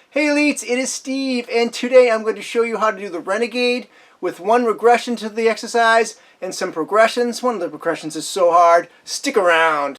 Hey elites, it is Steve, and today I'm going to show you how to do the Renegade with one regression to the exercise and some progressions. One of the progressions is so hard. Stick around.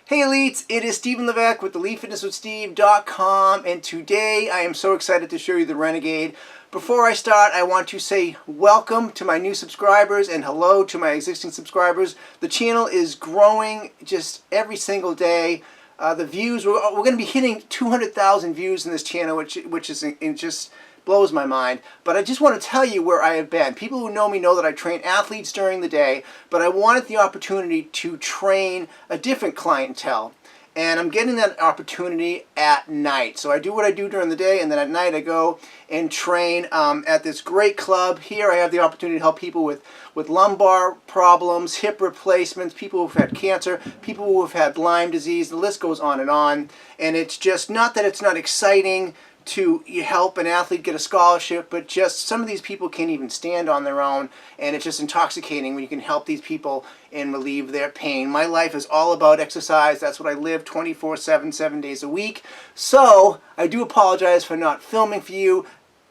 Hey elites, it is Steven Levesque with EliteFitnessWithSteve.com, and today I am so excited to show you the Renegade. Before I start, I want to say welcome to my new subscribers and hello to my existing subscribers. The channel is growing just every single day. The views, we're going to be hitting 200,000 views in this channel, which is it just blows my mind. But I just want to tell you where I have been. People who know me know that I train athletes during the day, but I wanted the opportunity to train a different clientele. And I'm getting that opportunity at night. So I do what I do during the day, and then at night I go and train at this great club. Here I have the opportunity to help people with lumbar problems, hip replacements, people who've had cancer, people who have had Lyme disease. The list goes on. And it's just not that it's not exciting to help an athlete get a scholarship, but just some of these people can't even stand on their own, and it's just intoxicating when you can help these people and relieve their pain. My life is all about exercise. That's what I live 24/7, 7 days a week. So I do apologize for not filming for you.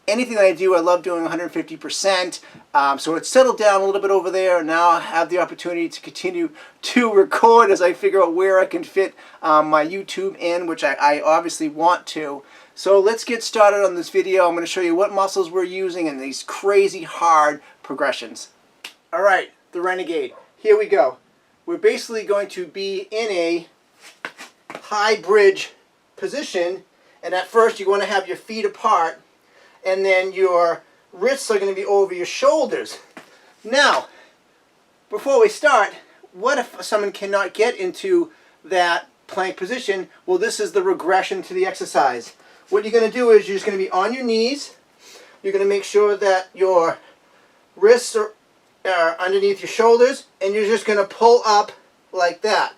Anything that I do, I love doing 150%. So it's settled down a little bit over there. Now I have the opportunity to continue to record as I figure out where I can fit my YouTube in, which I obviously want to. So let's get started on this video. I'm going to show you what muscles we're using and these crazy hard progressions. All right, the Renegade. Here we go. We're basically going to be in a high bridge position, and at first you're going to have your feet apart, and then your wrists are going to be over your shoulders. Now, before we start, what if someone cannot get into that plank position? Well, this is the regression to the exercise. What you're going to do is you're just going to be on your knees. You're going to make sure that your wrists are underneath your shoulders, and you're just going to pull up like that.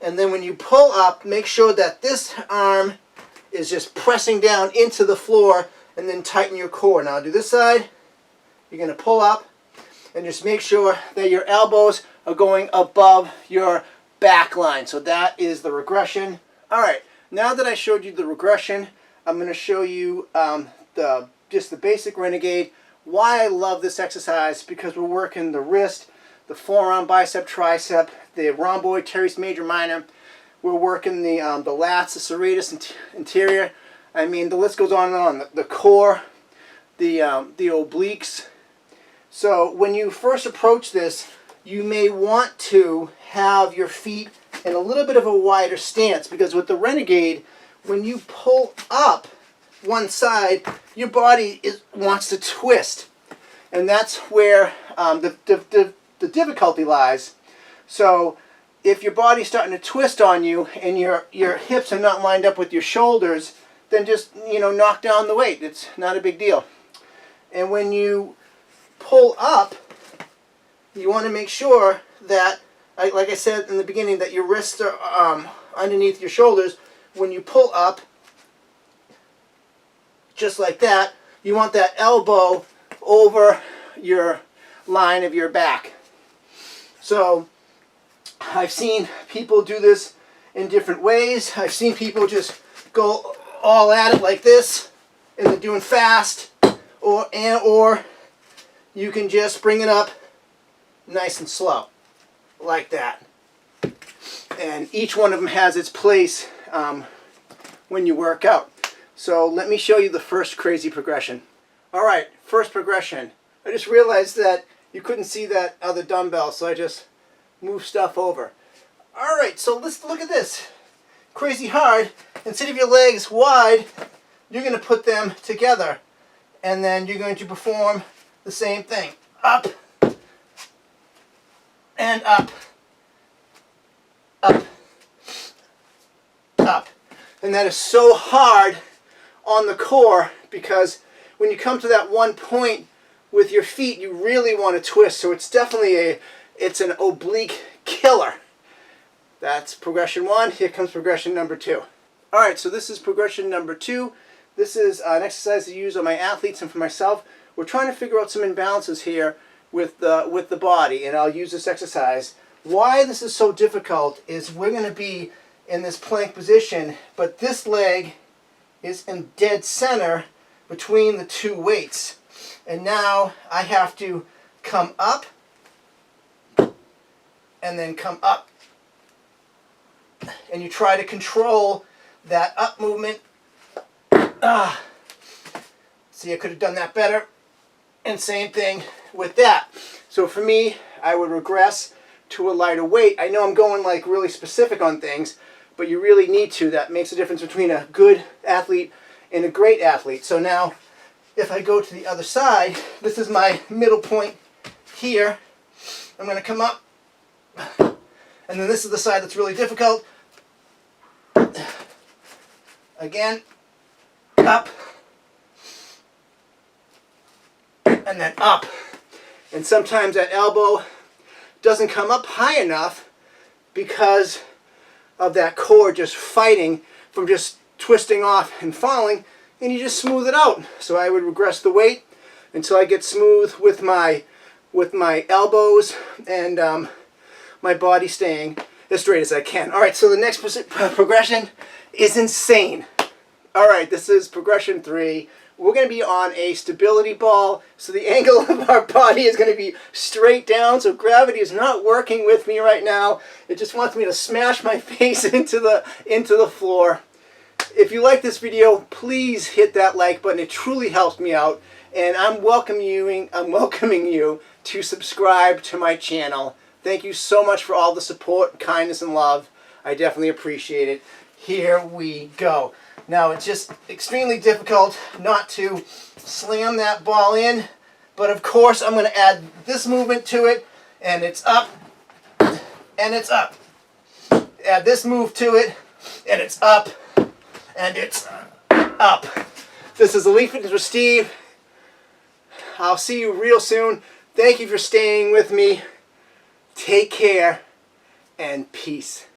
And then when you pull up, make sure that this arm is just pressing down into the floor, and then tighten your core. Now do this side. You're going to pull up and just make sure that your elbows are going above your back line. So that is the regression. All right, now that I showed you the regression, I'm going to show you just the basic Renegade. Why I love this exercise, because we're working the wrist, the forearm, bicep, tricep, the rhomboid, teres major, minor. We're working the lats, the serratus anterior. I mean, the list goes on and on. The core, the obliques. So when you first approach this, you may want to have your feet in a little bit of a wider stance, because with the Renegade, when you pull up one side, your body wants to twist, and that's where the difficulty lies. So if your body's starting to twist on you and your hips are not lined up with your shoulders, then just knock down the weight. It's not a big deal. And when you pull up, you want to make sure that, like I said in the beginning, that your wrists are underneath your shoulders. When you pull up, just like that, you want that elbow over your line of your back. So I've seen people do this in different ways. I've seen people just go all at it like this, and they're doing fast, or you can just bring it up nice and slow, like that. And each one of them has its place when you work out. So let me show you the first crazy progression. All right, first progression. I just realized that you couldn't see that other dumbbell, so I just moved stuff over. All right, so let's look at this. Crazy hard. Instead of your legs wide, you're going to put them together, and then you're going to perform the same thing. Up and up. Up. Up. And that is so hard on the core, because when you come to that one point with your feet, you really want to twist. So it's definitely it's an oblique killer. That's progression one. Here comes progression number two. All right, so this is progression number two. This is an exercise to use on my athletes and for myself. We're trying to figure out some imbalances here with the body, and I'll use this exercise Why this is so difficult is we're going to be in this plank position, but this leg is in dead center between the two weights. And now I have to come up and then come up. And you try to control that up movement. See, I could have done that better. And same thing with that. So for me, I would regress to a lighter weight. I know I'm going like really specific on things, but you really need to. That makes a difference between a good athlete and a great athlete. So now, if I go to the other side, this is my middle point here. I'm going to come up, and then this is the side that's really difficult. Again, up, and then up. And sometimes that elbow doesn't come up high enough because of that core just fighting from just twisting off and falling, and you just smooth it out. So I would regress the weight until I get smooth with my elbows and my body staying as straight as I can. All right, so the next progression is insane. All right, this is progression 3. We're going to be on a stability ball, so the angle of our body is going to be straight down, so gravity is not working with me right now. It just wants me to smash my face into the floor. If you like this video, please hit that like button. It truly helps me out, and I'm welcoming you to subscribe to my channel. Thank you so much for all the support, kindness, and love. I definitely appreciate it. Here we go. Now, it's just extremely difficult not to slam that ball in, but of course I'm going to add this movement to it, and it's up, and it's up. Add this move to it, and it's up, and it's up. This is Elite Fitness with Steve. I'll see you real soon. Thank you for staying with me. Take care, and peace.